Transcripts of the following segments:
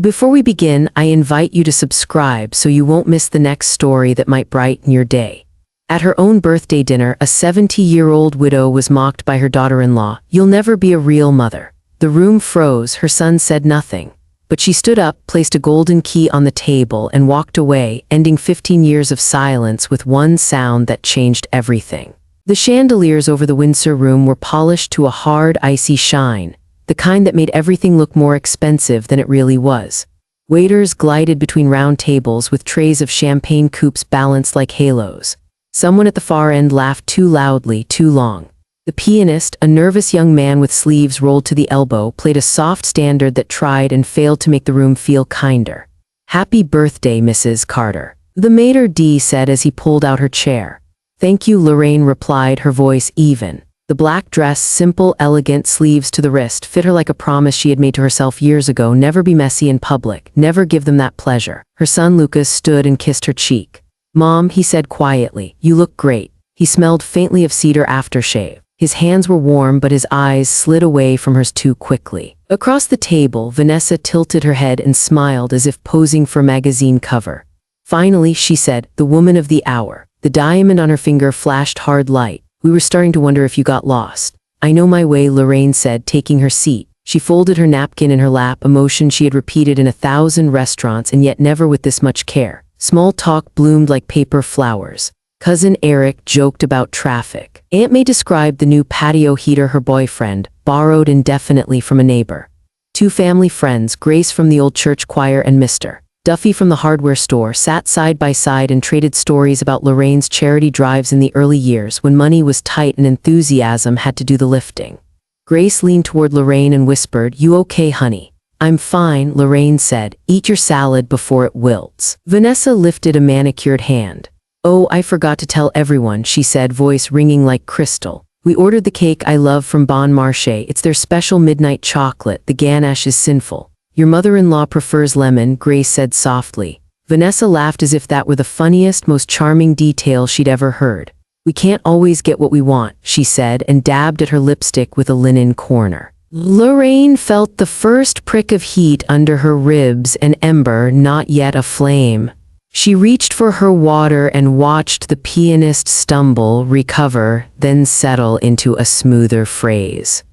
Before we begin, I invite you to subscribe so you won't miss the next story that might brighten your day. At her own birthday dinner, a 70-year-old widow was mocked by her daughter-in-law. "You'll never be a real mother." The room froze. Her son said nothing. But she stood up, placed a golden key on the table, and walked away, ending 15 years of silence with one sound that changed everything. The chandeliers over the Windsor room were polished to a hard, icy shine, the kind that made everything look more expensive than it really was. Waiters glided between round tables with trays of champagne coupes balanced like halos. Someone at the far end laughed too loudly, too long. The pianist, a nervous young man with sleeves rolled to the elbow, played a soft standard that tried and failed to make the room feel kinder. "Happy birthday, Mrs. Carter," the maitre d' said as he pulled out her chair. "Thank you," Lorraine replied, her voice even. The black dress, simple, elegant, sleeves to the wrist, fit her like a promise she had made to herself years ago: never be messy in public, never give them that pleasure. Her son Lucas stood and kissed her cheek. "Mom," he said quietly, "you look great." He smelled faintly of cedar aftershave. His hands were warm, but his eyes slid away from hers too quickly. Across the table, Vanessa tilted her head and smiled as if posing for a magazine cover. "Finally," she said, "the woman of the hour." The diamond on her finger flashed hard light. "We were starting to wonder if you got lost." "I know my way," Lorraine said, taking her seat. She folded her napkin in her lap, a motion she had repeated in 1,000 restaurants and yet never with this much care. Small talk bloomed like paper flowers. Cousin Eric joked about traffic. Aunt May described the new patio heater her boyfriend borrowed indefinitely from a neighbor. Two family friends, Grace from the old church choir and Mr. Duffy from the hardware store, sat side by side and traded stories about Lorraine's charity drives in the early years when money was tight and enthusiasm had to do the lifting. Grace leaned toward Lorraine and whispered, "You okay, honey?" "I'm fine," Lorraine said. "Eat your salad before it wilts." Vanessa lifted a manicured hand. "Oh, I forgot to tell everyone," she said, voice ringing like crystal. "We ordered the cake I love from Bon Marché. It's their special midnight chocolate. The ganache is sinful." "Your mother-in-law prefers lemon," Grace said softly. Vanessa laughed as if that were the funniest, most charming detail she'd ever heard. "We can't always get what we want," she said, and dabbed at her lipstick with a linen corner. Lorraine felt the first prick of heat under her ribs, an ember, not yet a flame. She reached for her water and watched the pianist stumble, recover, then settle into a smoother phrase.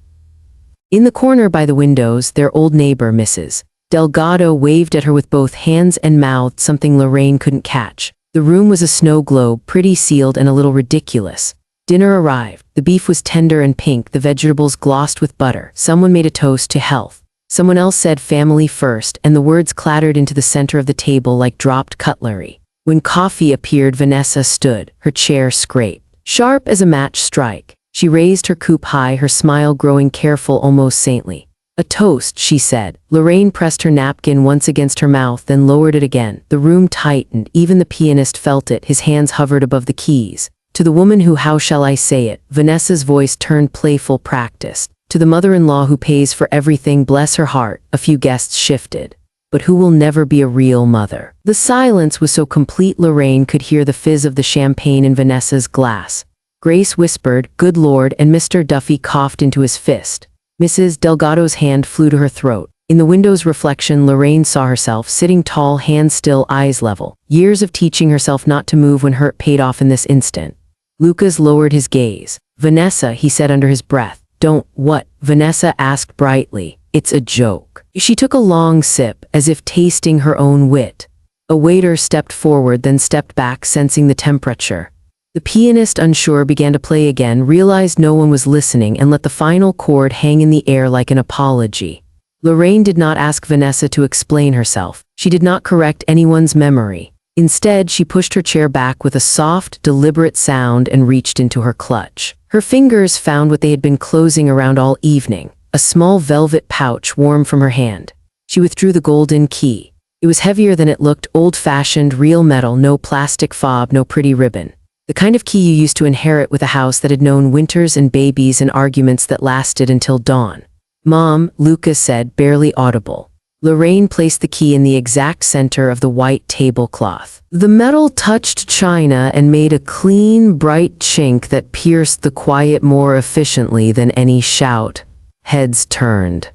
In the corner by the windows, their old neighbor, Mrs. Delgado, waved at her with both hands and mouthed something Lorraine couldn't catch. The room was a snow globe, pretty sealed and a little ridiculous. Dinner arrived. The beef was tender and pink, the vegetables glossed with butter. Someone made a toast to health. Someone else said family first, and the words clattered into the center of the table like dropped cutlery. When coffee appeared, Vanessa stood, her chair scraped, sharp as a match strike. She raised her coupe high, her smile growing careful, almost saintly. "A toast," she said. Lorraine pressed her napkin once against her mouth, then lowered it again. The room tightened. Even the pianist felt it. His hands hovered above the keys. "To the woman who, how shall I say it?" Vanessa's voice turned playful, practiced. "To the mother-in-law who pays for everything, bless her heart." A few guests shifted. "But who will never be a real mother." The silence was so complete Lorraine could hear the fizz of the champagne in Vanessa's glass. Grace whispered, "Good Lord," and Mr. Duffy coughed into his fist. Mrs. Delgado's hand flew to her throat. In the window's reflection, Lorraine saw herself, sitting tall, hands still, eyes level. Years of teaching herself not to move when hurt paid off in this instant. Lucas lowered his gaze. "Vanessa," he said under his breath. "Don't, what?" Vanessa asked brightly. "It's a joke." She took a long sip, as if tasting her own wit. A waiter stepped forward, then stepped back, sensing the temperature. The pianist, unsure, began to play again, realized no one was listening, and let the final chord hang in the air like an apology. Lorraine did not ask Vanessa to explain herself. She did not correct anyone's memory. Instead, she pushed her chair back with a soft, deliberate sound and reached into her clutch. Her fingers found what they had been closing around all evening, a small velvet pouch warm from her hand. She withdrew the golden key. It was heavier than it looked, old-fashioned, real metal, no plastic fob, no pretty ribbon. The kind of key you used to inherit with a house that had known winters and babies and arguments that lasted until dawn. "Mom," Lucas said, barely audible. Lorraine placed the key in the exact center of the white tablecloth. The metal touched china and made a clean, bright chink that pierced the quiet more efficiently than any shout. Heads turned.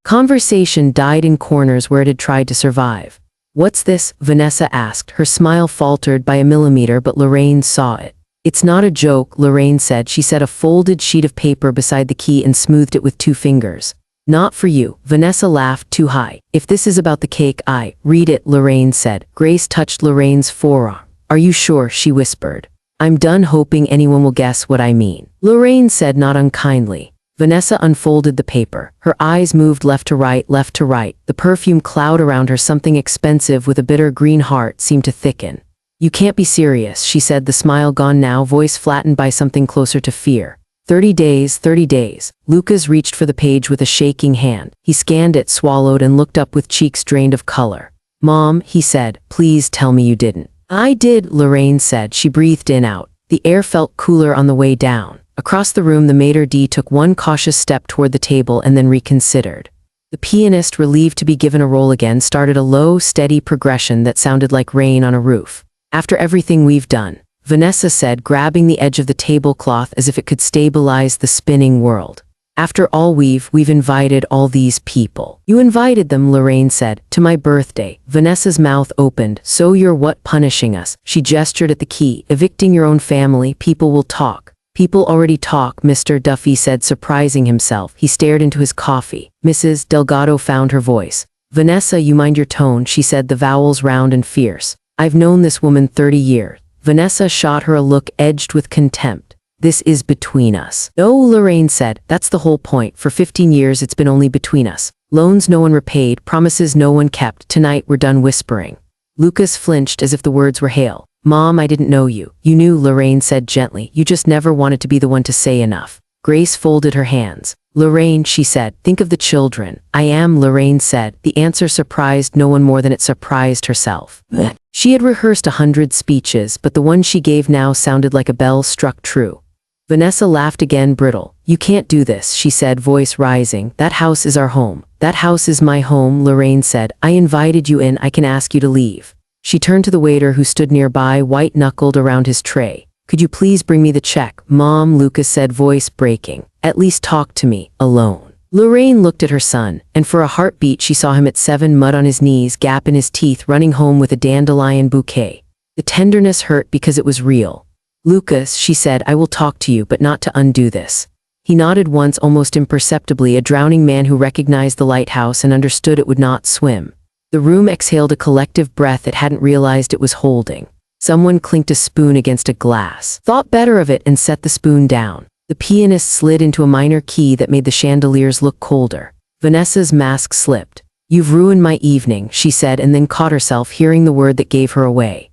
Conversation died in corners where it had tried to survive. "What's this?" Vanessa asked. Her smile faltered by a millimeter, but Lorraine saw it. "It's not a joke," Lorraine said. She set a folded sheet of paper beside the key and smoothed it with 2 fingers. "Not for you." Vanessa laughed too high. "If this is about the cake, read it," Lorraine said. Grace touched Lorraine's forearm. "Are you sure?" she whispered. "I'm done hoping anyone will guess what I mean," Lorraine said, not unkindly. Vanessa unfolded the paper. Her eyes moved left to right, The perfume cloud around her, something expensive with a bitter green heart, seemed to thicken. "You can't be serious," she said, the smile gone now, voice flattened by something closer to fear. 30 days, 30 days. Lucas reached for the page with a shaking hand. He scanned it, swallowed, and looked up with cheeks drained of color. "Mom," he said, "please tell me you didn't." "I did," Lorraine said. She breathed in out. The air felt cooler on the way down. Across the room, the maitre d' took one cautious step toward the table and then reconsidered. The pianist, relieved to be given a role again, started a low, steady progression that sounded like rain on a roof. "After everything we've done," Vanessa said, grabbing the edge of the tablecloth as if it could stabilize the spinning world. "After all we've invited all these people." "You invited them," Lorraine said. "To my birthday." Vanessa's mouth opened. "So you're what, punishing us?" She gestured at the key. "Evicting your own family. People will talk." "People already talk," Mr. Duffy said, surprising himself. He stared into his coffee. Mrs. Delgado found her voice. "Vanessa, you mind your tone," she said, the vowels round and fierce. "I've known this woman 30 years. Vanessa shot her a look edged with contempt. "This is between us." "No," Lorraine said. "That's the whole point. For 15 years it's been only between us. Loans no one repaid, promises no one kept. Tonight we're done whispering." Lucas flinched as if the words were hail. "Mom, I didn't know you." "You knew," Lorraine said gently. "You just never wanted to be the one to say enough." Grace folded her hands. "Lorraine," she said, "think of the children." "I am," Lorraine said. The answer surprised no one more than it surprised herself. She had rehearsed 100 speeches, but the one she gave now sounded like a bell struck true. Vanessa laughed again, brittle. "You can't do this," she said, voice rising. "That house is our home." "That house is my home," Lorraine said. "I invited you in. I can ask you to leave." She turned to the waiter who stood nearby, white-knuckled around his tray. "Could you please bring me the check?" "Mom," Lucas said, voice breaking. "At least talk to me, alone." Lorraine looked at her son, and for a heartbeat she saw him at 7, mud on his knees, gap in his teeth, running home with a dandelion bouquet. The tenderness hurt because it was real. "Lucas," she said, "I will talk to you, but not to undo this." He nodded once, almost imperceptibly, a drowning man who recognized the lighthouse and understood it would not swim. The room exhaled a collective breath it hadn't realized it was holding. Someone clinked a spoon against a glass, thought better of it, and set the spoon down. The pianist slid into a minor key that made the chandeliers look colder. Vanessa's mask slipped. "You've ruined my evening," she said, and then caught herself hearing the word that gave her away.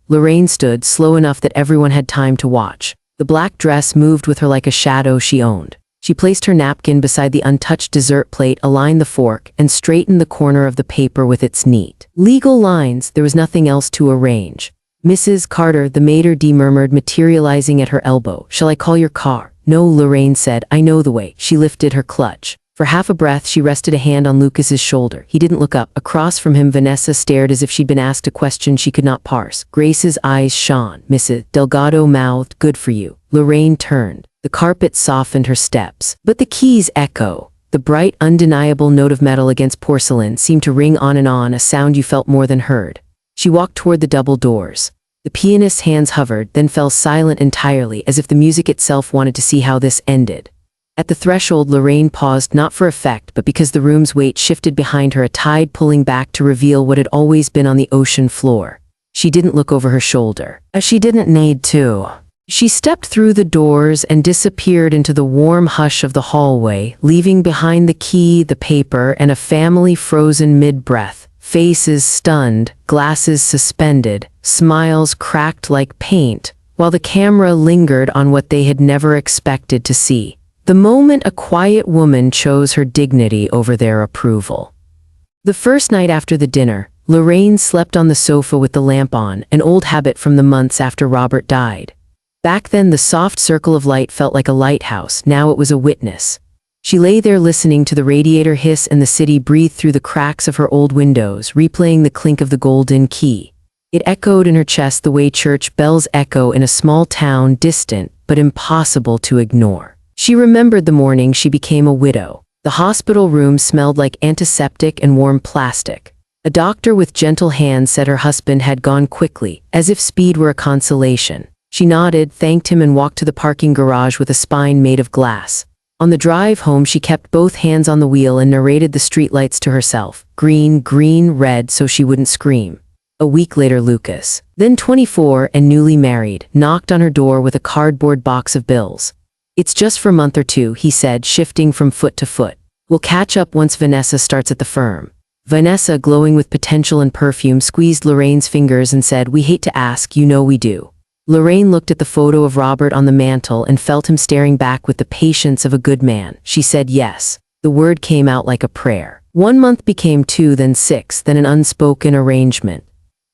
Lorraine stood, slow enough that everyone had time to watch. The black dress moved with her like a shadow she owned. She placed her napkin beside the untouched dessert plate, aligned the fork, and straightened the corner of the paper with its neat, legal lines. There was nothing else to arrange. "Mrs. Carter," the maitre d' murmured, materializing at her elbow. "Shall I call your car?" "No," Lorraine said. "I know the way." She lifted her clutch. For half a breath she rested a hand on Lucas's shoulder. He didn't look up. Across from him, Vanessa stared as if she'd been asked a question she could not parse. Grace's eyes shone. Mrs. Delgado mouthed, "Good for you." Lorraine turned. The carpet softened her steps. But the key's echo, the bright, undeniable note of metal against porcelain, seemed to ring on, a sound you felt more than heard. She walked toward the double doors. The pianist's hands hovered, then fell silent entirely, as if the music itself wanted to see how this ended. At the threshold, Lorraine paused, not for effect, but because the room's weight shifted behind her, a tide pulling back to reveal what had always been on the ocean floor. She didn't look over her shoulder. She didn't need to. She stepped through the doors and disappeared into the warm hush of the hallway, leaving behind the key, the paper, and a family frozen mid-breath. Faces stunned, glasses suspended, smiles cracked like paint, while the camera lingered on what they had never expected to see. The moment a quiet woman chose her dignity over their approval. The first night after the dinner, Lorraine slept on the sofa with the lamp on, an old habit from the months after Robert died. Back then, the soft circle of light felt like a lighthouse. Now it was a witness. She lay there listening to the radiator hiss and the city breathe through the cracks of her old windows, replaying the clink of the golden key. It echoed in her chest the way church bells echo in a small town, distant but impossible to ignore. She remembered the morning she became a widow, the The hospital room smelled like antiseptic and warm plastic. A doctor with gentle hands said her husband had gone quickly, as if speed were a consolation. She nodded, thanked him, and walked to the parking garage with a spine made of glass. On the drive home, she kept both hands on the wheel and narrated the streetlights to herself. Green, green, red, so she wouldn't scream. A week later, Lucas, then 24 and newly married, knocked on her door with a cardboard box of bills. "It's just for a month or two," he said, shifting from foot to foot. "We'll catch up once Vanessa starts at the firm." Vanessa, glowing with potential and perfume, squeezed Lorraine's fingers and said, "We hate to ask, you know we do." Lorraine looked at the photo of Robert on the mantel and felt him staring back with the patience of a good man. She said yes. The word came out like a prayer. 1 month became 2, then 6, then an unspoken arrangement.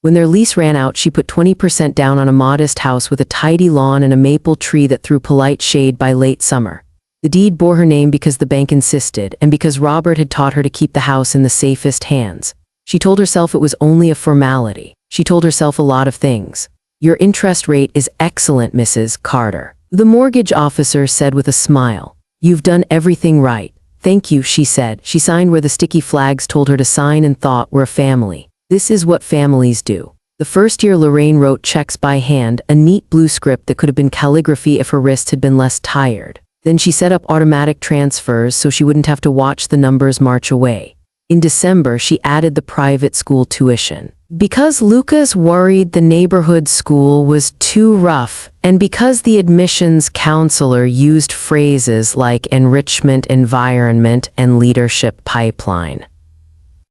When their lease ran out, she put 20% down on a modest house with a tidy lawn and a maple tree that threw polite shade by late summer. The deed bore her name because the bank insisted, and because Robert had taught her to keep the house in the safest hands. She told herself it was only a formality. She told herself a lot of things. "Your interest rate is excellent, Mrs. Carter," the mortgage officer said with a smile. "You've done everything right." "Thank you," she said. She signed where the sticky flags told her to sign and thought, "We're a family. This is what families do." The first year, Lorraine wrote checks by hand, a neat blue script that could have been calligraphy if her wrist had been less tired. Then she set up automatic transfers so she wouldn't have to watch the numbers march away. In December, she added the private school tuition. Because Lucas worried the neighborhood school was too rough, and because the admissions counselor used phrases like enrichment environment and leadership pipeline.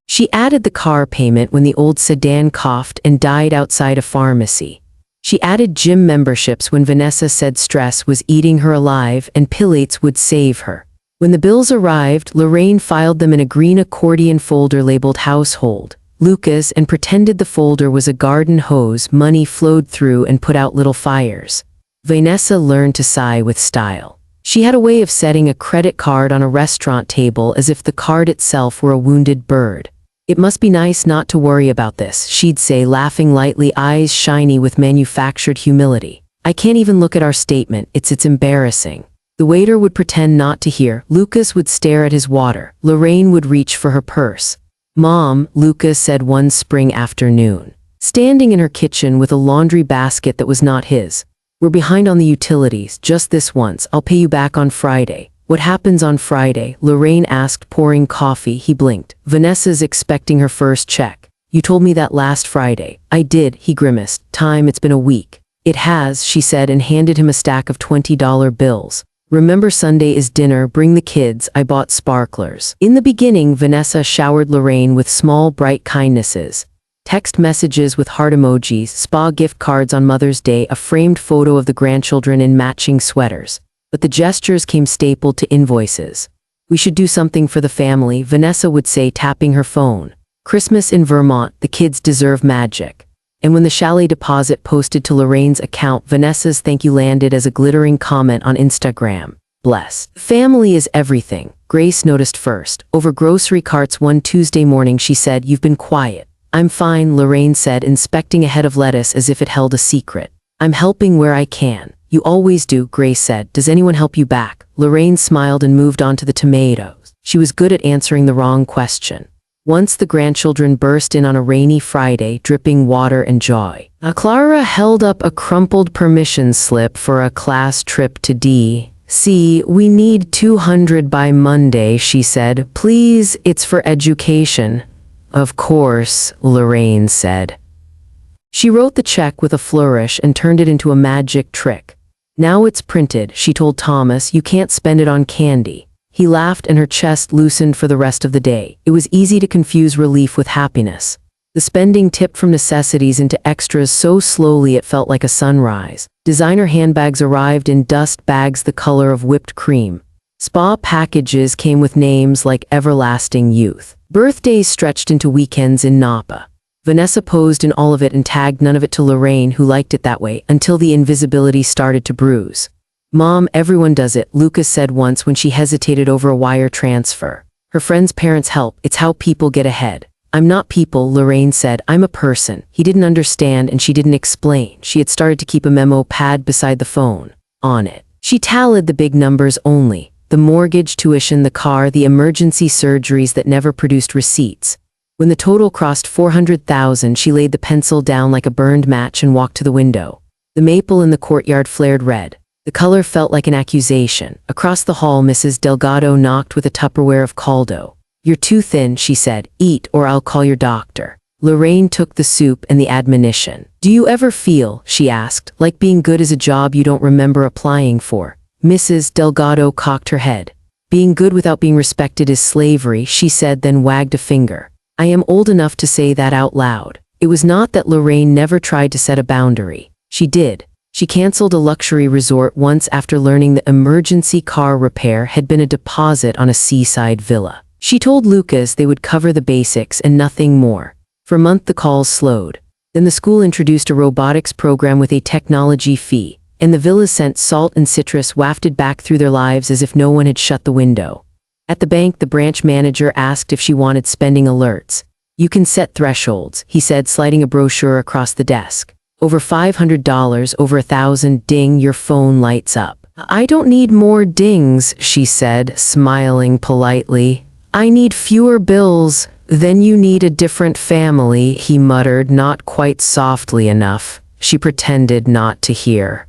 She added the car payment when the old sedan coughed and died outside a pharmacy. She added gym memberships when Vanessa said stress was eating her alive and Pilates would save her. When the bills arrived, Lorraine filed them in a green accordion folder labeled Household, Lucas, and pretended the folder was a garden hose money flowed through and put out little fires. Vanessa learned to sigh with style. She had a way of setting a credit card on a restaurant table as if the card itself were a wounded bird. "It must be nice not to worry about this," she'd say, laughing lightly, eyes shiny with manufactured humility. "I can't even look at our statement, it's embarrassing." The waiter would pretend not to hear. Lucas would stare at his water. Lorraine would reach for her purse. "Mom," Lucas said one spring afternoon, standing in her kitchen with a laundry basket that was not his. "We're behind on the utilities, just this once, I'll pay you back on Friday." "What happens on Friday?" Lorraine asked, pouring coffee. He blinked. "Vanessa's expecting her first check." "You told me that last Friday." "I did," he grimaced. "Time, it's been a week." "It has," she said, and handed him a stack of $20 bills. "Remember, Sunday is dinner, bring the kids, I bought sparklers." In the beginning, Vanessa showered Lorraine with small, bright kindnesses. Text messages with heart emojis, spa gift cards on Mother's Day, a framed photo of the grandchildren in matching sweaters. But the gestures came stapled to invoices. "We should do something for the family," Vanessa would say, tapping her phone. "Christmas in Vermont, the kids deserve magic." And when the chalet deposit posted to Lorraine's account, Vanessa's thank you landed as a glittering comment on Instagram. "Blessed. Family is everything." Grace noticed first. Over grocery carts one Tuesday morning, she said, "You've been quiet." "I'm fine," Lorraine said, inspecting a head of lettuce as if it held a secret. "I'm helping where I can." "You always do," Grace said. "Does anyone help you back?" Lorraine smiled and moved on to the tomatoes. She was good at answering the wrong question. Once the grandchildren burst in on a rainy Friday, dripping water and joy. Clara held up a crumpled permission slip for a class trip to D.C. "We need 200 by Monday," she said. "Please, it's for education." "Of course," Lorraine said. She wrote the check with a flourish and turned it into a magic trick. "Now it's printed," she told Thomas. "You can't spend it on candy." He laughed and her chest loosened for the rest of the day. It was easy to confuse relief with happiness. The spending tipped from necessities into extras so slowly it felt like a sunrise. Designer handbags arrived in dust bags the color of whipped cream. Spa packages came with names like Everlasting Youth. Birthdays stretched into weekends in Napa. Vanessa posed in all of it and tagged none of it to Lorraine, who liked it that way, until the invisibility started to bruise. "Mom, everyone does it," Lucas said once when she hesitated over a wire transfer. "Her friend's parents help, it's how people get ahead." "I'm not people," Lorraine said, "I'm a person." He didn't understand and she didn't explain. She had started to keep a memo pad beside the phone. On it, she tallied the big numbers only. the mortgage, tuition, the car, the emergency surgeries that never produced receipts. When the total crossed 400,000, she laid the pencil down like a burned match and walked to the window. The maple in the courtyard flared red. The color felt like an accusation. Across the hall, Mrs. Delgado knocked with a Tupperware of caldo. "You're too thin," she said. "Eat, or I'll call your doctor." Lorraine took the soup and the admonition. "Do you ever feel," she asked, "like being good is a job you don't remember applying for?" Mrs. Delgado cocked her head. "Being good without being respected is slavery," she said, then wagged a finger. "I am old enough to say that out loud." It was not that Lorraine never tried to set a boundary. She did. She canceled a luxury resort once after learning the emergency car repair had been a deposit on a seaside villa. She told Lucas they would cover the basics and nothing more. For a month the calls slowed. Then the school introduced a robotics program with a technology fee, and the villas sent salt and citrus wafted back through their lives as if no one had shut the window. At the bank, the branch manager asked if she wanted spending alerts. "You can set thresholds," he said, sliding a brochure across the desk. "Over $500, over 1,000, ding, your phone lights up." "I don't need more dings," she said, smiling politely. "I need fewer bills." "Then you need a different family," he muttered, not quite softly enough. She pretended not to hear.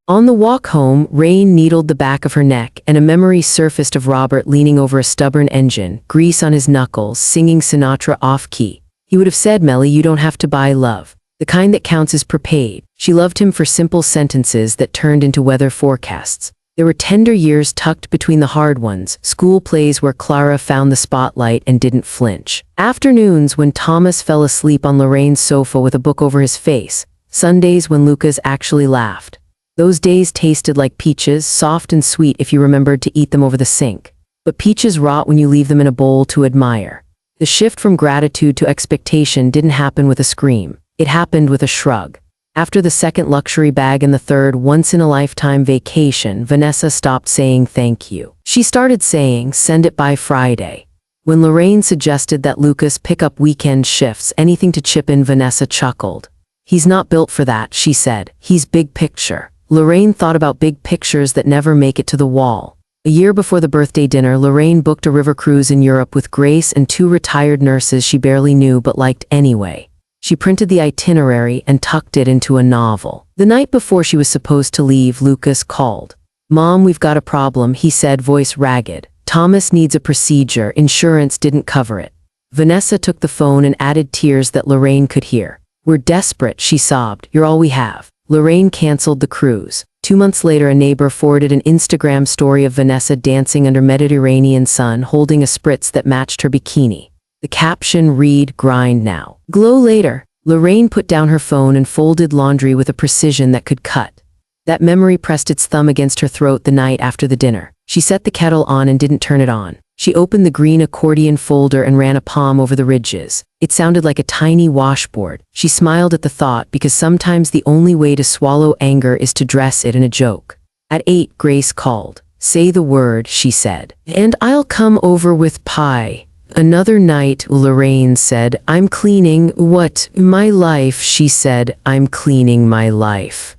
On the walk home, rain needled the back of her neck, and a memory surfaced of Robert leaning over a stubborn engine, grease on his knuckles, singing Sinatra off-key. He would have said, "Melly, you don't have to buy love. The kind that counts is prepaid." She loved him for simple sentences that turned into weather forecasts. There were tender years tucked between the hard ones, school plays where Clara found the spotlight and didn't flinch. Afternoons when Thomas fell asleep on Lorraine's sofa with a book over his face. Sundays when Lucas actually laughed. Those days tasted like peaches, soft and sweet if you remembered to eat them over the sink. But peaches rot when you leave them in a bowl to admire. The shift from gratitude to expectation didn't happen with a scream. It happened with a shrug. After the second luxury bag and the third once-in-a-lifetime vacation, Vanessa stopped saying thank you. She started saying, "Send it by Friday." When Lorraine suggested that Lucas pick up weekend shifts, anything to chip in, Vanessa chuckled. "He's not built for that," she said. "He's big picture." Lorraine thought about big pictures that never make it to the wall. A year before the birthday dinner, Lorraine booked a river cruise in Europe with Grace and 2 retired nurses she barely knew but liked anyway. She printed the itinerary and tucked it into a novel. The night before she was supposed to leave, Lucas called. "Mom, we've got a problem," he said, voice ragged. "Thomas needs a procedure. Insurance didn't cover it." Vanessa took the phone and added tears that Lorraine could hear. "We're desperate," she sobbed. "You're all we have." Lorraine canceled the cruise. 2 months later, a neighbor forwarded an Instagram story of Vanessa dancing under Mediterranean sun, holding a spritz that matched her bikini. The caption read, "Grind now. Glow later." Lorraine put down her phone and folded laundry with a precision that could cut. That memory pressed its thumb against her throat the night after the dinner. She set the kettle on and didn't turn it on. She opened the green accordion folder and ran a palm over the ridges. It sounded like a tiny washboard. She smiled at the thought, because sometimes the only way to swallow anger is to dress it in a joke. At 8, Grace called. "Say the word," she said. "And I'll come over with pie." Another night, Lorraine said, "I'm cleaning." "What? My life," she said. "I'm cleaning my life."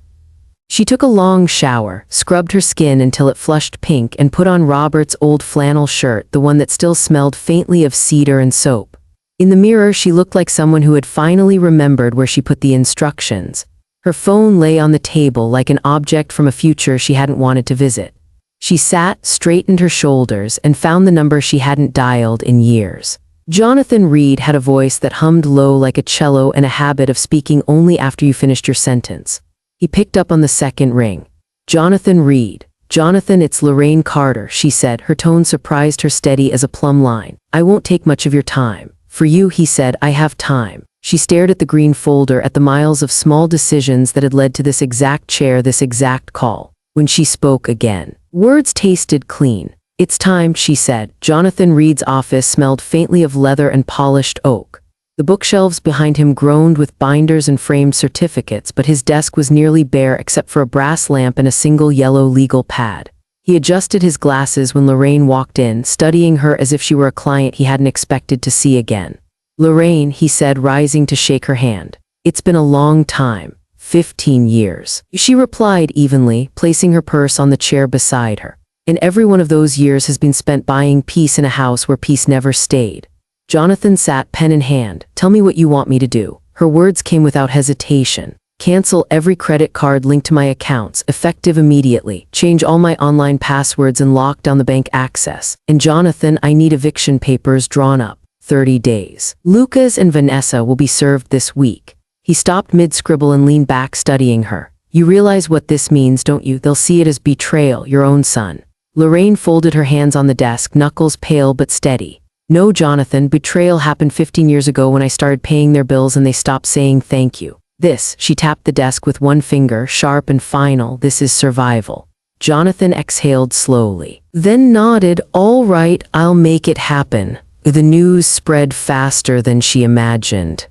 She took a long shower, scrubbed her skin until it flushed pink, and put on Robert's old flannel shirt, the one that still smelled faintly of cedar and soap. In the mirror, she looked like someone who had finally remembered where she put the instructions. Her phone lay on the table like an object from a future she hadn't wanted to visit. She sat, straightened her shoulders, and found the number she hadn't dialed in years. Jonathan Reed had a voice that hummed low like a cello and a habit of speaking only after you finished your sentence. He picked up on the second ring. "Jonathan Reed." "Jonathan, it's Lorraine Carter," she said. Her tone surprised her, steady as a plumb line. "I won't take much of your time." "For you," he said. "I have time." She stared at the green folder, at the miles of small decisions that had led to this exact chair, this exact call. When she spoke again, words tasted clean. "It's time," she said. Jonathan Reed's office smelled faintly of leather and polished oak. The bookshelves behind him groaned with binders and framed certificates, but his desk was nearly bare except for a brass lamp and a single yellow legal pad. He adjusted his glasses when Lorraine walked in, studying her as if she were a client he hadn't expected to see again. "Lorraine," he said, rising to shake her hand. "It's been a long time. 15 years. She replied evenly, placing her purse on the chair beside her. And every one of those years has been spent buying peace in a house where peace never stayed. Jonathan sat pen in hand. Tell me what you want me to do. Her words came without hesitation. Cancel every credit card linked to my accounts, effective immediately. Change all my online passwords and lock down the bank access. And Jonathan, I need eviction papers drawn up. 30 days. Lucas and Vanessa will be served this week. He stopped mid-scribble and leaned back, studying her. You realize what this means, don't you? They'll see it as betrayal, your own son. Lorraine folded her hands on the desk, knuckles pale but steady. No, Jonathan, betrayal happened 15 years ago when I started paying their bills and they stopped saying thank you. This, she tapped the desk with one finger, sharp and final, this is survival. Jonathan exhaled slowly, then nodded. All right, I'll make it happen. The news spread faster than she imagined.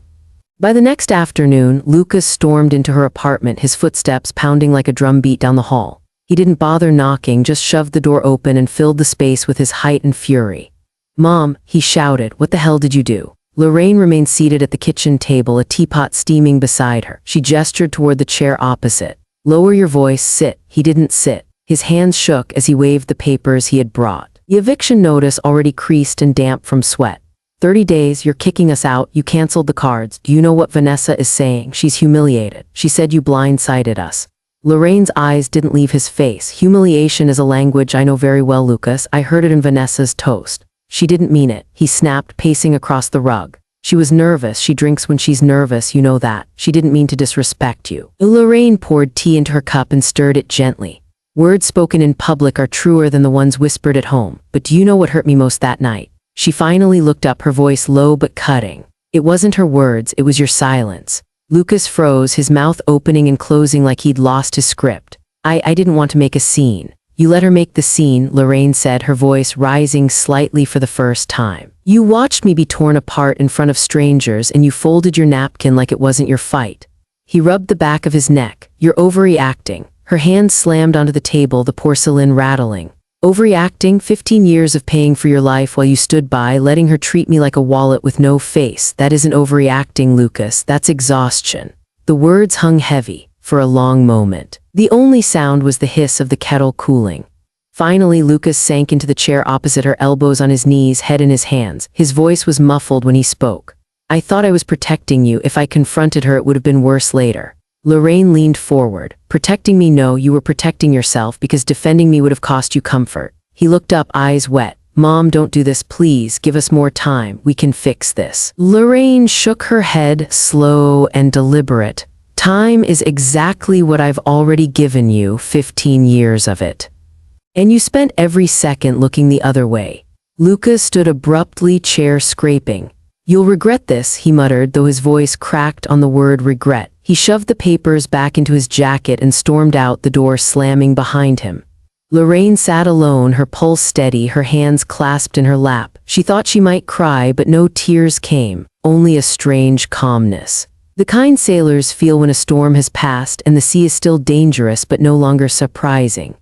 By the next afternoon, Lucas stormed into her apartment, his footsteps pounding like a drumbeat down the hall. He didn't bother knocking, just shoved the door open and filled the space with his height and fury. Mom, he shouted, what the hell did you do? Lorraine remained seated at the kitchen table, a teapot steaming beside her. She gestured toward the chair opposite. Lower your voice, sit. He didn't sit. His hands shook as he waved the papers he had brought. The eviction notice already creased and damp from sweat. 30 days, you're kicking us out, you canceled the cards. Do you know what Vanessa is saying? She's humiliated. She said you blindsided us. Lorraine's eyes didn't leave his face. Humiliation is a language I know very well, Lucas. I heard it in Vanessa's toast. She didn't mean it, he snapped, pacing across the rug. She was nervous. She drinks when she's nervous, you know that. She didn't mean to disrespect you. Lorraine poured tea into her cup and stirred it gently. Words spoken in public are truer than the ones whispered at home. But do you know what hurt me most that night? She finally looked up, her voice low but cutting. It wasn't her words, it was your silence. Lucas froze, his mouth opening and closing like he'd lost his script. I didn't want to make a scene. You let her make the scene, Lorraine said, her voice rising slightly for the first time. You watched me be torn apart in front of strangers and you folded your napkin like it wasn't your fight. He rubbed the back of his neck. You're overreacting. Her hand slammed onto the table, the porcelain rattling. Overreacting? 15 years of paying for your life while you stood by, letting her treat me like a wallet with no face. That isn't overreacting, Lucas. That's exhaustion. The words hung heavy for a long moment. The only sound was the hiss of the kettle cooling. Finally, Lucas sank into the chair opposite her, elbows on his knees, head in his hands. His voice was muffled when he spoke. I thought I was protecting you. If I confronted her, it would have been worse later. Lorraine leaned forward. Protecting me? No, you were protecting yourself because defending me would have cost you comfort. He looked up, eyes wet. Mom, don't do this, please. Give us more time. We can fix this. Lorraine shook her head, slow and deliberate. Time is exactly what I've already given you, 15 years of it. And you spent every second looking the other way. Lucas stood abruptly, chair scraping. You'll regret this, he muttered, though his voice cracked on the word regret. He shoved the papers back into his jacket and stormed out, the door slamming behind him. Lorraine sat alone, her pulse steady, her hands clasped in her lap. She thought she might cry, but no tears came, only a strange calmness. The kind sailors feel when a storm has passed and the sea is still dangerous but no longer surprising.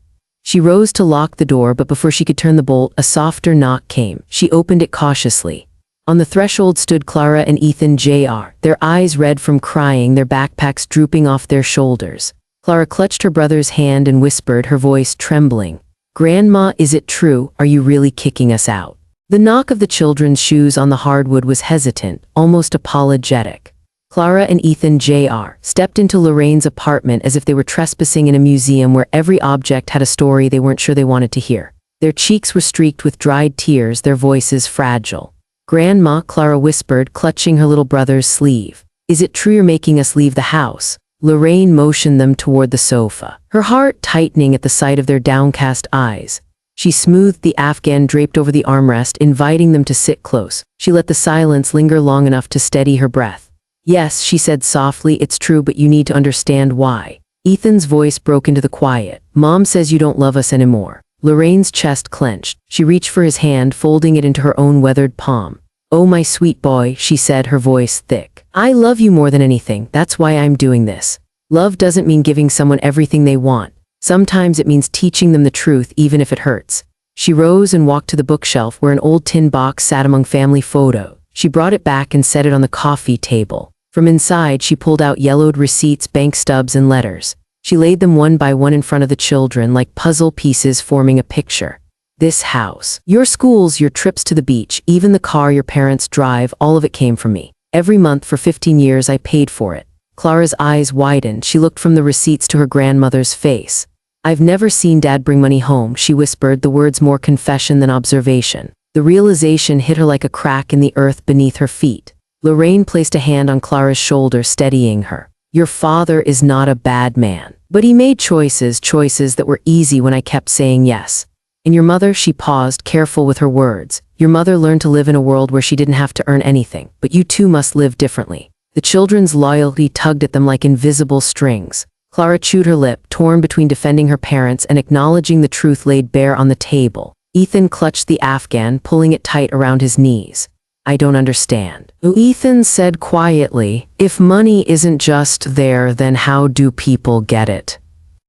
She rose to lock the door, but before she could turn the bolt, a softer knock came. She opened it cautiously. On the threshold stood Clara and Ethan Jr., their eyes red from crying, their backpacks drooping off their shoulders. Clara clutched her brother's hand and whispered, her voice trembling. Grandma, is it true? Are you really kicking us out? The knock of the children's shoes on the hardwood was hesitant, almost apologetic. Clara and Ethan Jr. stepped into Lorraine's apartment as if they were trespassing in a museum where every object had a story they weren't sure they wanted to hear. Their cheeks were streaked with dried tears, their voices fragile. Grandma, Clara whispered, clutching her little brother's sleeve. Is it true you're making us leave the house? Lorraine motioned them toward the sofa, her heart tightening at the sight of their downcast eyes. She smoothed the afghan draped over the armrest, inviting them to sit close. She let the silence linger long enough to steady her breath. Yes, she said softly, it's true, but you need to understand why. Ethan's voice broke into the quiet. Mom says you don't love us anymore. Lorraine's chest clenched. She reached for his hand, folding it into her own weathered palm. Oh, my sweet boy, she said, her voice thick. I love you more than anything. That's why I'm doing this. Love doesn't mean giving someone everything they want. Sometimes it means teaching them the truth, even if it hurts. She rose and walked to the bookshelf where an old tin box sat among family photos. She brought it back and set it on the coffee table. From inside, she pulled out yellowed receipts, bank stubs, and letters. She laid them one by one in front of the children like puzzle pieces forming a picture. This house, your schools, your trips to the beach, even the car your parents drive, all of it came from me. Every month for 15 years I paid for it. Clara's eyes widened. She looked from the receipts to her grandmother's face. I've never seen Dad bring money home, she whispered, the words more confession than observation. The realization hit her like a crack in the earth beneath her feet. Lorraine placed a hand on Clara's shoulder, steadying her. Your father is not a bad man, but he made choices that were easy when I kept saying yes. And your mother, she paused, careful with her words. Your mother learned to live in a world where she didn't have to earn anything, but you too must live differently. The children's loyalty tugged at them like invisible strings. Clara chewed her lip, torn between defending her parents and acknowledging the truth laid bare on the table. Ethan clutched the Afghan, pulling it tight around his knees. I don't understand. Ethan said quietly, if money isn't just there, then how do people get it?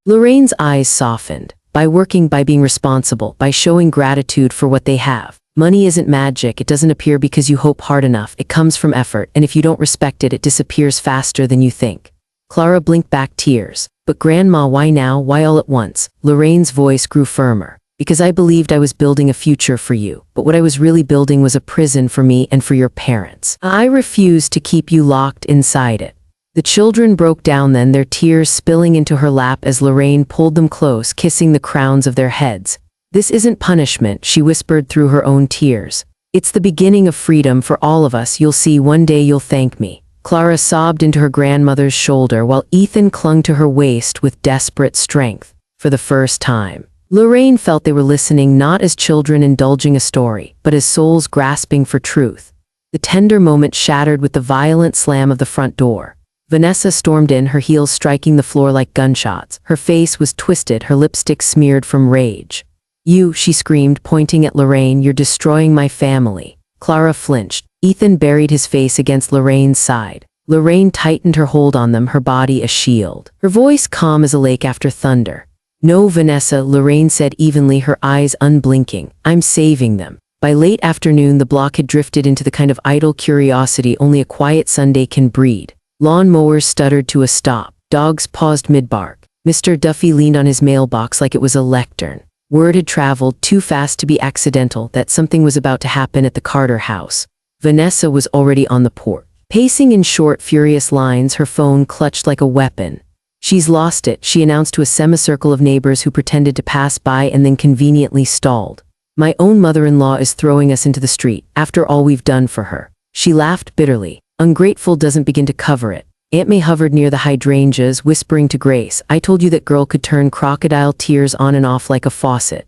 Lorraine's eyes softened. By working, by being responsible, by showing gratitude for what they have. Money isn't magic. It doesn't appear because you hope hard enough. It comes from effort, and if you don't respect it, it disappears faster than you think. Clara blinked back, tears. But Grandma, why now? Why all at once? Lorraine's voice grew firmer. Because I believed I was building a future for you, but what I was really building was a prison for me and for your parents. I refused to keep you locked inside it. The children broke down then, their tears spilling into her lap as Lorraine pulled them close, kissing the crowns of their heads. This isn't punishment, she whispered through her own tears. It's the beginning of freedom for all of us. You'll see, one day you'll thank me. Clara sobbed into her grandmother's shoulder while Ethan clung to her waist with desperate strength. For the first time, Lorraine felt they were listening not as children indulging a story, but as souls grasping for truth. The tender moment shattered with the violent slam of the front door. Vanessa stormed in, her heels striking the floor like gunshots. Her face was twisted, her lipstick smeared from rage. You, she screamed, pointing at Lorraine, you're destroying my family. Clara flinched. Ethan buried his face against Lorraine's side. Lorraine tightened her hold on them, her body a shield. Her voice calm as a lake after thunder. No, Vanessa, Lorraine said evenly, her eyes unblinking. I'm saving them. By late afternoon, the block had drifted into the kind of idle curiosity only a quiet Sunday can breed. Lawn mowers stuttered to a stop. Dogs paused mid-bark. Mr. Duffy leaned on his mailbox like it was a lectern. Word had traveled too fast to be accidental that something was about to happen at the Carter house. Vanessa was already on the porch. Pacing in short, furious lines, her phone clutched like a weapon. She's lost it, she announced to a semicircle of neighbors who pretended to pass by and then conveniently stalled. My own mother-in-law is throwing us into the street, after all we've done for her. She laughed bitterly. Ungrateful doesn't begin to cover it. Aunt May hovered near the hydrangeas, whispering to Grace, I told you that girl could turn crocodile tears on and off like a faucet.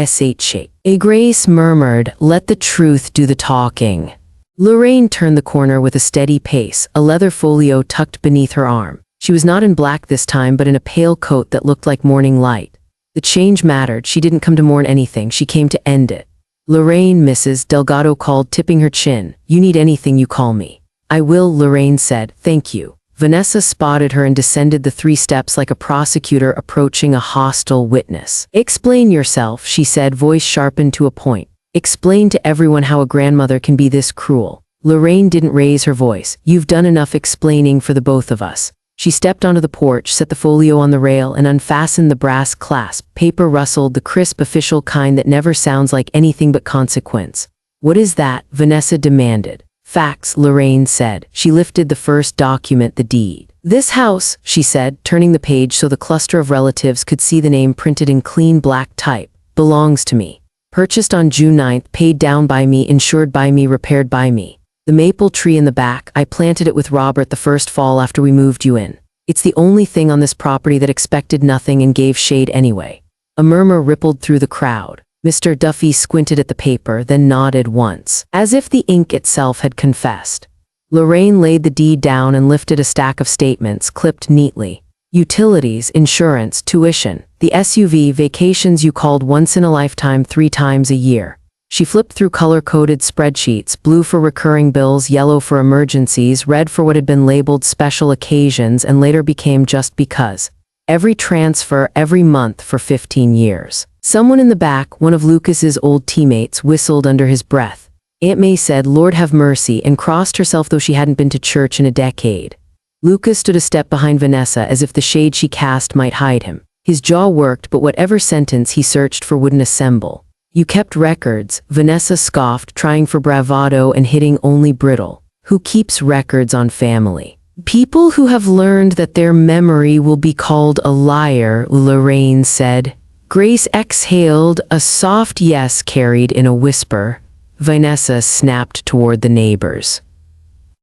Shake. Grace murmured, let the truth do the talking. Lorraine turned the corner with a steady pace, a leather folio tucked beneath her arm. She was not in black this time, but in a pale coat that looked like morning light. The change mattered. She didn't come to mourn anything, she came to end it. Lorraine, Mrs. Delgado called, tipping her chin. You need anything, you call me. I will, Lorraine said, thank you. Vanessa spotted her and descended the 3 steps like a prosecutor approaching a hostile witness. Explain yourself, she said, voice sharpened to a point. Explain to everyone how a grandmother can be this cruel. Lorraine didn't raise her voice. You've done enough explaining for the both of us. She stepped onto the porch, set the folio on the rail, and unfastened the brass clasp. Paper rustled, the crisp official kind that never sounds like anything but consequence. What is that? Vanessa demanded. Facts, Lorraine said. She lifted the first document, the deed. This house, she said, turning the page so the cluster of relatives could see the name printed in clean black type, belongs to me. Purchased on June 9th, paid down by me, insured by me, repaired by me. The maple tree in the back, I planted it with Robert the first fall after we moved you in. It's the only thing on this property that expected nothing and gave shade anyway. A murmur rippled through the crowd. Mr. Duffy squinted at the paper, then nodded once, as if the ink itself had confessed. Lorraine laid the deed down and lifted a stack of statements, clipped neatly. Utilities, insurance, tuition, the SUV, vacations you called once in a lifetime 3 times a year. She flipped through color-coded spreadsheets, blue for recurring bills, yellow for emergencies, red for what had been labeled special occasions and later became just because. Every transfer, every month for 15 years. Someone in the back, one of Lucas's old teammates, whistled under his breath. Aunt May said, Lord have mercy, and crossed herself though she hadn't been to church in a decade. Lucas stood a step behind Vanessa as if the shade she cast might hide him. His jaw worked, but whatever sentence he searched for wouldn't assemble. You kept records, Vanessa scoffed, trying for bravado and hitting only brittle. Who keeps records on family? People who have learned that their memory will be called a liar, Lorraine said. Grace exhaled, a soft yes carried in a whisper. Vanessa snapped toward the neighbors.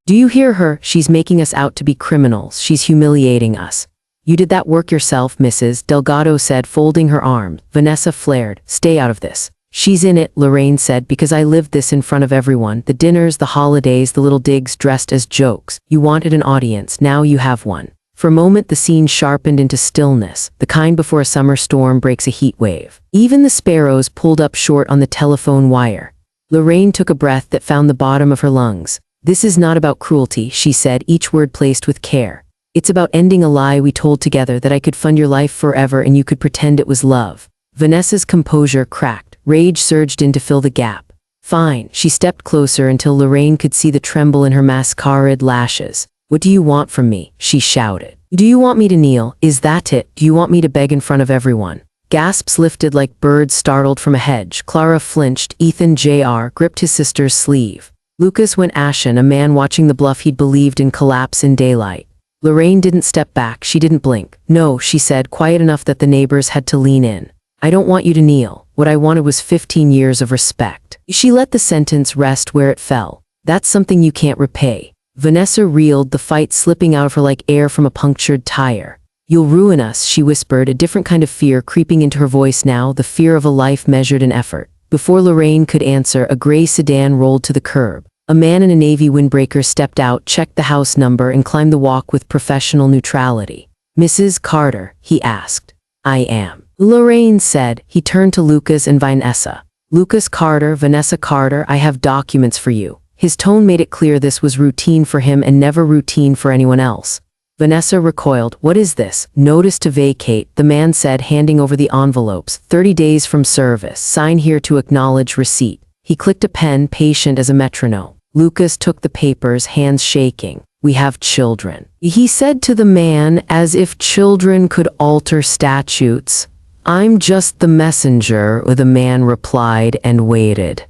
Do you hear her? She's making us out to be criminals. She's humiliating us. You did that work yourself, Mrs. Delgado said, folding her arms. Vanessa flared. Stay out of this. She's in it, Lorraine said, because I lived this in front of everyone. The dinners, the holidays, the little digs dressed as jokes. You wanted an audience, now you have one. For a moment the scene sharpened into stillness, the kind before a summer storm breaks a heat wave. Even the sparrows pulled up short on the telephone wire. Lorraine took a breath that found the bottom of her lungs. This is not about cruelty, she said, each word placed with care. It's about ending a lie we told together, that I could fund your life forever and you could pretend it was love. Vanessa's composure cracked. Rage surged in to fill the gap. Fine, she stepped closer until Lorraine could see the tremble in her mascaraed lashes. What do you want from me? She shouted. Do you want me to kneel? Is that it? Do you want me to beg in front of everyone? Gasps lifted like birds startled from a hedge. Clara flinched. Ethan Jr. gripped his sister's sleeve. Lucas went ashen, a man watching the bluff he'd believed in collapse in daylight. Lorraine didn't step back, she didn't blink. No, she said, quiet enough that the neighbors had to lean in. I don't want you to kneel. What I wanted was 15 years of respect. She let the sentence rest where it fell. That's something you can't repay. Vanessa reeled, the fight slipping out of her like air from a punctured tire. You'll ruin us, she whispered, a different kind of fear creeping into her voice now, the fear of a life measured in effort. Before Lorraine could answer, a gray sedan rolled to the curb. A man in a navy windbreaker stepped out, checked the house number, and climbed the walk with professional neutrality. Mrs. Carter, he asked. I am. Lorraine said. He turned to Lucas and Vanessa. Lucas Carter, Vanessa Carter, I have documents for you. His tone made it clear this was routine for him and never routine for anyone else. Vanessa recoiled. What is this? Notice to vacate, the man said, handing over the envelopes. 30 days from service. Sign here to acknowledge receipt. He clicked a pen, patient as a metronome. Lucas took the papers, hands shaking. We have children, he said to the man, as if children could alter statutes. I'm just the messenger, the man replied and waited.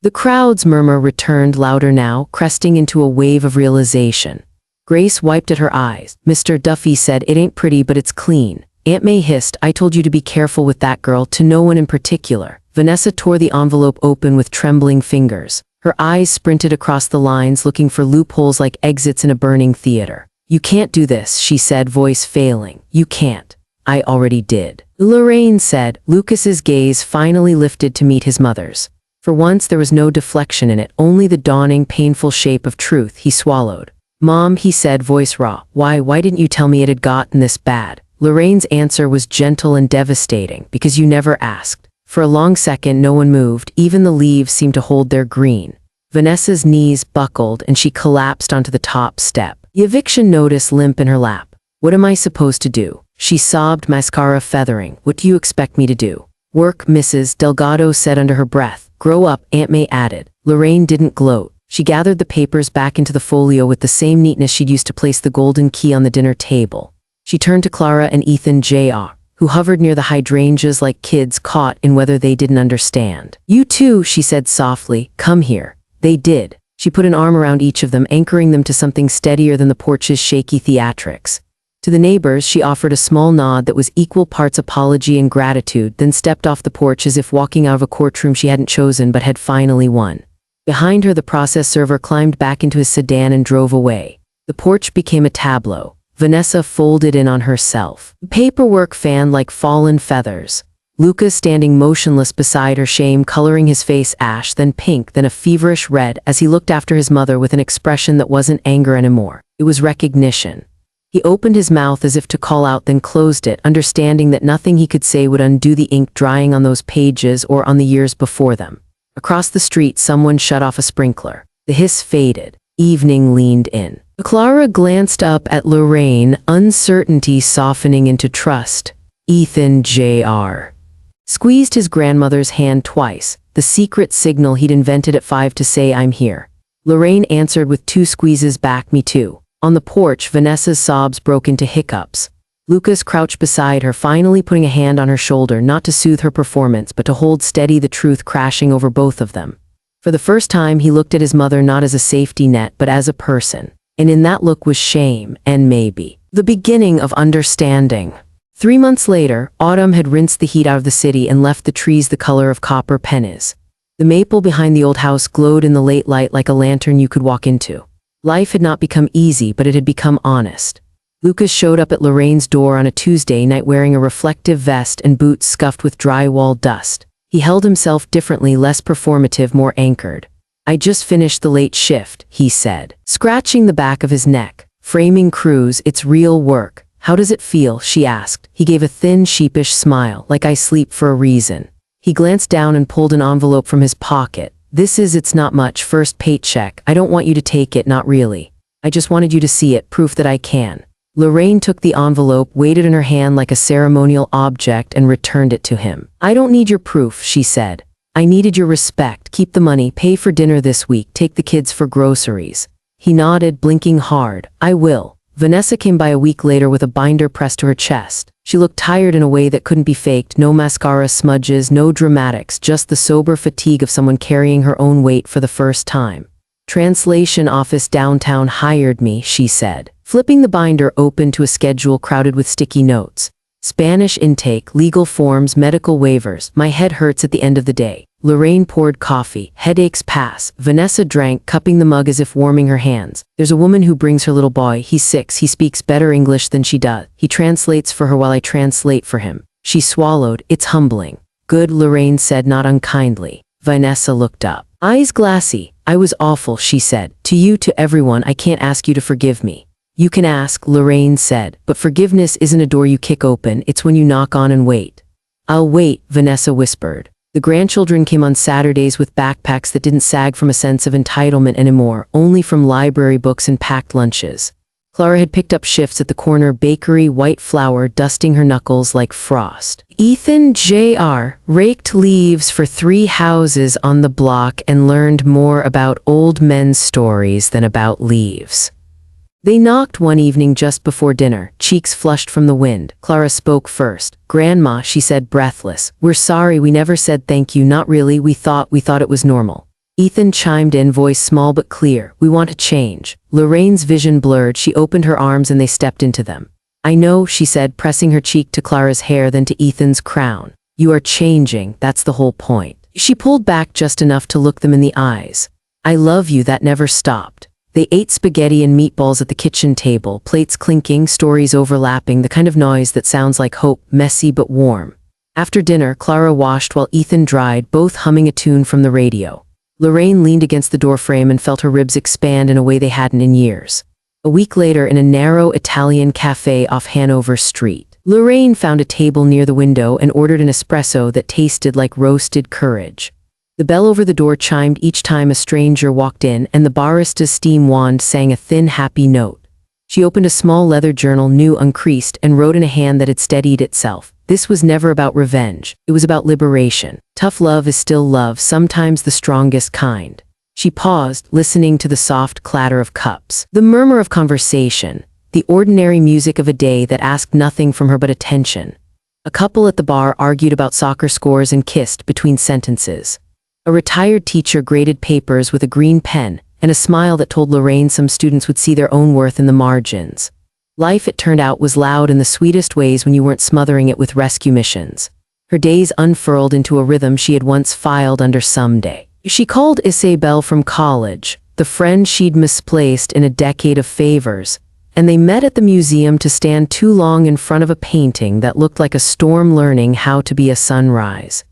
The crowd's murmur returned louder now, cresting into a wave of realization. Grace wiped at her eyes. Mr. Duffy said, it ain't pretty, but it's clean. Aunt May hissed, I told you to be careful with that girl, to no one in particular. Vanessa tore the envelope open with trembling fingers. Her eyes sprinted across the lines, looking for loopholes like exits in a burning theater. You can't do this, she said, voice failing. You can't. I already did. Lorraine said. Lucas's gaze finally lifted to meet his mother's. For once there was no deflection in it, only the dawning, painful shape of truth. He swallowed. Mom, he said, voice raw. Why didn't you tell me it had gotten this bad? Lorraine's answer was gentle and devastating, because you never asked. For a long second no one moved, even the leaves seemed to hold their green. Vanessa's knees buckled and she collapsed onto the top step. The eviction notice limp in her lap. What am I supposed to do? She sobbed, mascara feathering. What do you expect me to do? Work, Mrs. Delgado said under her breath. Grow up, Aunt May added. Lorraine didn't gloat. She gathered the papers back into the folio with the same neatness she'd used to place the golden key on the dinner table. She turned to Clara and Ethan Jr., who hovered near the hydrangeas like kids caught in weather they didn't understand. You too, she said softly. Come here. They did. She put an arm around each of them, anchoring them to something steadier than the porch's shaky theatrics. To the neighbors, she offered a small nod that was equal parts apology and gratitude, then stepped off the porch as if walking out of a courtroom she hadn't chosen but had finally won. Behind her, the process server climbed back into his sedan and drove away. The porch became a tableau. Vanessa folded in on herself. Paperwork fanned like fallen feathers. Lucas standing motionless beside her, shame coloring his face ash, then pink, then a feverish red, as he looked after his mother with an expression that wasn't anger anymore. It was recognition. He opened his mouth as if to call out, then closed it, understanding that nothing he could say would undo the ink drying on those pages or on the years before them. Across the street, someone shut off a sprinkler. The hiss faded. Evening leaned in. Clara glanced up at Lorraine, uncertainty softening into trust. Ethan Jr. squeezed his grandmother's hand twice, the secret signal he'd invented at 5 to say, I'm here. Lorraine answered with 2 squeezes back, me too. On the porch, Vanessa's sobs broke into hiccups. Lucas crouched beside her, finally putting a hand on her shoulder, not to soothe her performance, but to hold steady the truth crashing over both of them. For the first time, he looked at his mother not as a safety net, but as a person. And in that look was shame, and maybe the beginning of understanding. 3 months later, autumn had rinsed the heat out of the city and left the trees the color of copper pennies. The maple behind the old house glowed in the late light like a lantern you could walk into. Life had not become easy, but it had become honest. Lucas showed up at Lorraine's door on a Tuesday night wearing a reflective vest and boots scuffed with drywall dust. He held himself differently, less performative, more anchored. "I just finished the late shift," he said, scratching the back of his neck. "Framing crews, it's real work. How does it feel?" she asked. He gave a thin, sheepish smile, like I sleep for a reason. He glanced down and pulled an envelope from his pocket. It's not much, first paycheck. I don't want you to take it, not really. I just wanted you to see it, proof that I can." Lorraine took the envelope, weighed it in her hand like a ceremonial object, and returned it to him. "I don't need your proof," she said. "I needed your respect. Keep the money, pay for dinner this week, take the kids for groceries." He nodded, blinking hard. "I will." Vanessa came by a week later with a binder pressed to her chest. She looked tired in a way that couldn't be faked, no mascara smudges, no dramatics, just the sober fatigue of someone carrying her own weight for the first time. "Translation office downtown hired me," she said, flipping the binder open to a schedule crowded with sticky notes. "Spanish intake, legal forms, medical waivers. My head hurts at the end of the day." Lorraine poured coffee. "Headaches pass." Vanessa drank, cupping the mug as if warming her hands. "There's a woman who brings her little boy. He's 6. He speaks better English than she does. He translates for her while I translate for him." She swallowed. "It's humbling." "Good," Lorraine said, not unkindly. Vanessa looked up. Eyes glassy. "I was awful," she said. "To you, to everyone. I can't ask you to forgive me." "You can ask," Lorraine said, "but forgiveness isn't a door you kick open, it's when you knock on and wait." "I'll wait," Vanessa whispered. The grandchildren came on Saturdays with backpacks that didn't sag from a sense of entitlement anymore, only from library books and packed lunches. Clara had picked up shifts at the corner bakery, white flour dusting her knuckles like frost. Ethan Jr. raked leaves for 3 houses on the block and learned more about old men's stories than about leaves. They knocked one evening just before dinner, cheeks flushed from the wind. Clara spoke first. "Grandma," she said, breathless, "we're sorry, we never said thank you, not really, we thought it was normal." Ethan chimed in, voice small but clear. "We want to change." Lorraine's vision blurred, she opened her arms and they stepped into them. "I know," she said, pressing her cheek to Clara's hair, then to Ethan's crown. "You are changing, that's the whole point." She pulled back just enough to look them in the eyes. "I love you," that never stopped. They ate spaghetti and meatballs at the kitchen table, plates clinking, stories overlapping, the kind of noise that sounds like hope, messy but warm. After dinner, Clara washed while Ethan dried, both humming a tune from the radio. Lorraine leaned against the doorframe and felt her ribs expand in a way they hadn't in years. A week later, in a narrow Italian cafe off Hanover Street, Lorraine found a table near the window and ordered an espresso that tasted like roasted courage. The bell over the door chimed each time a stranger walked in, and the barista's steam wand sang a thin, happy note. She opened a small leather journal, new, uncreased, and wrote in a hand that had steadied itself. This was never about revenge. It was about liberation. Tough love is still love, sometimes the strongest kind. She paused, listening to the soft clatter of cups, the murmur of conversation, the ordinary music of a day that asked nothing from her but attention. A couple at the bar argued about soccer scores and kissed between sentences. A retired teacher graded papers with a green pen and a smile that told Lorraine some students would see their own worth in the margins. Life, it turned out, was loud in the sweetest ways when you weren't smothering it with rescue missions. Her days unfurled into a rhythm she had once filed under someday. She called Isabel from college, the friend she'd misplaced in a decade of favors, and they met at the museum to stand too long in front of a painting that looked like a storm learning how to be a sunrise.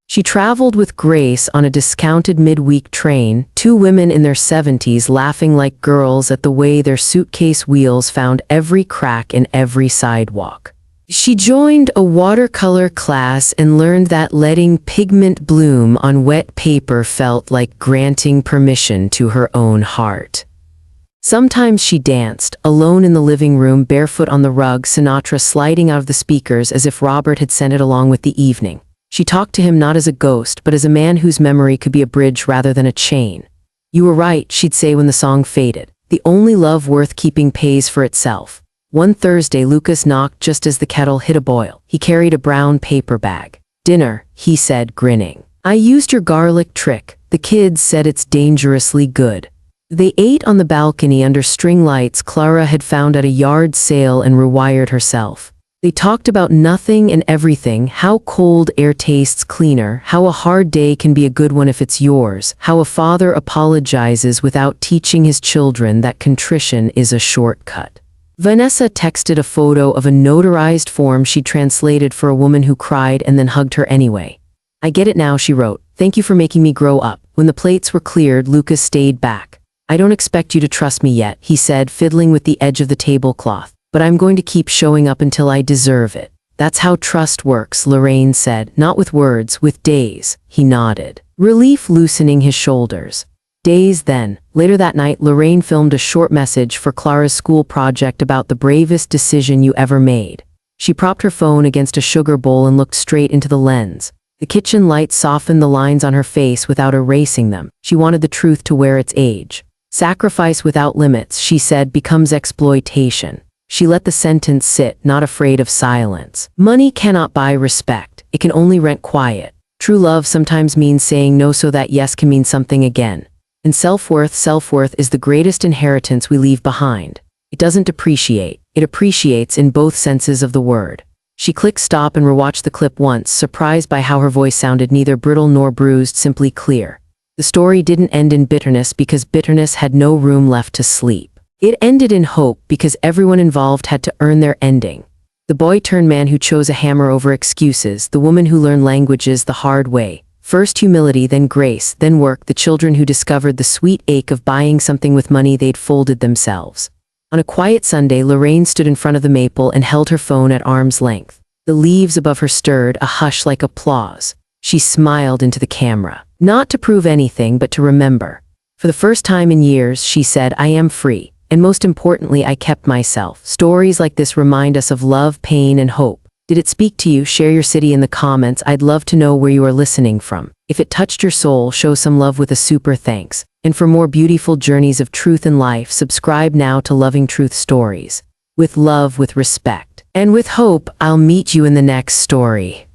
She traveled with Grace on a discounted midweek train, 2 women in their 70s laughing like girls at the way their suitcase wheels found every crack in every sidewalk. She joined a watercolor class and learned that letting pigment bloom on wet paper felt like granting permission to her own heart. Sometimes she danced, alone in the living room, barefoot on the rug, Sinatra sliding out of the speakers as if Robert had sent it along with the evening. She talked to him not as a ghost, but as a man whose memory could be a bridge rather than a chain. "You were right," she'd say when the song faded. The only love worth keeping pays for itself. One Thursday, Lucas knocked just as the kettle hit a boil. He carried a brown paper bag. "Dinner," he said, grinning. "I used your garlic trick. The kids said it's dangerously good." They ate on the balcony under string lights Clara had found at a yard sale and rewired herself. They talked about nothing and everything, how cold air tastes cleaner, how a hard day can be a good one if it's yours, how a father apologizes without teaching his children that contrition is a shortcut. Vanessa texted a photo of a notarized form she translated for a woman who cried and then hugged her anyway. "I get it now," she wrote. "Thank you for making me grow up." When the plates were cleared, Lucas stayed back. "I don't expect you to trust me yet," he said, fiddling with the edge of the tablecloth. "But I'm going to keep showing up until I deserve it." "That's how trust works," Lorraine said. "Not with words, with days." He nodded, relief loosening his shoulders. Days then. Later that night, Lorraine filmed a short message for Clara's school project about the bravest decision you ever made. She propped her phone against a sugar bowl and looked straight into the lens. The kitchen light softened the lines on her face without erasing them. She wanted the truth to wear its age. "Sacrifice without limits," she said, "becomes exploitation." She let the sentence sit, not afraid of silence. Money cannot buy respect. It can only rent quiet. True love sometimes means saying no so that yes can mean something again. And self-worth is the greatest inheritance we leave behind. It doesn't depreciate. It appreciates in both senses of the word. She clicked stop and rewatched the clip once, surprised by how her voice sounded neither brittle nor bruised, simply clear. The story didn't end in bitterness because bitterness had no room left to sleep. It ended in hope because everyone involved had to earn their ending. The boy-turned-man who chose a hammer over excuses, the woman who learned languages the hard way. First humility, then grace, then work, the children who discovered the sweet ache of buying something with money they'd folded themselves. On a quiet Sunday, Lorraine stood in front of the maple and held her phone at arm's length. The leaves above her stirred, a hush like applause. She smiled into the camera. Not to prove anything, but to remember. For the first time in years, she said, "I am free. And most importantly, I kept myself." Stories like this remind us of love, pain, and hope. Did it speak to you? Share your city in the comments. I'd love to know where you are listening from. If it touched your soul, show some love with a super thanks. And for more beautiful journeys of truth and life, subscribe now to Loving Truth Stories. With love, with respect, and with hope, I'll meet you in the next story.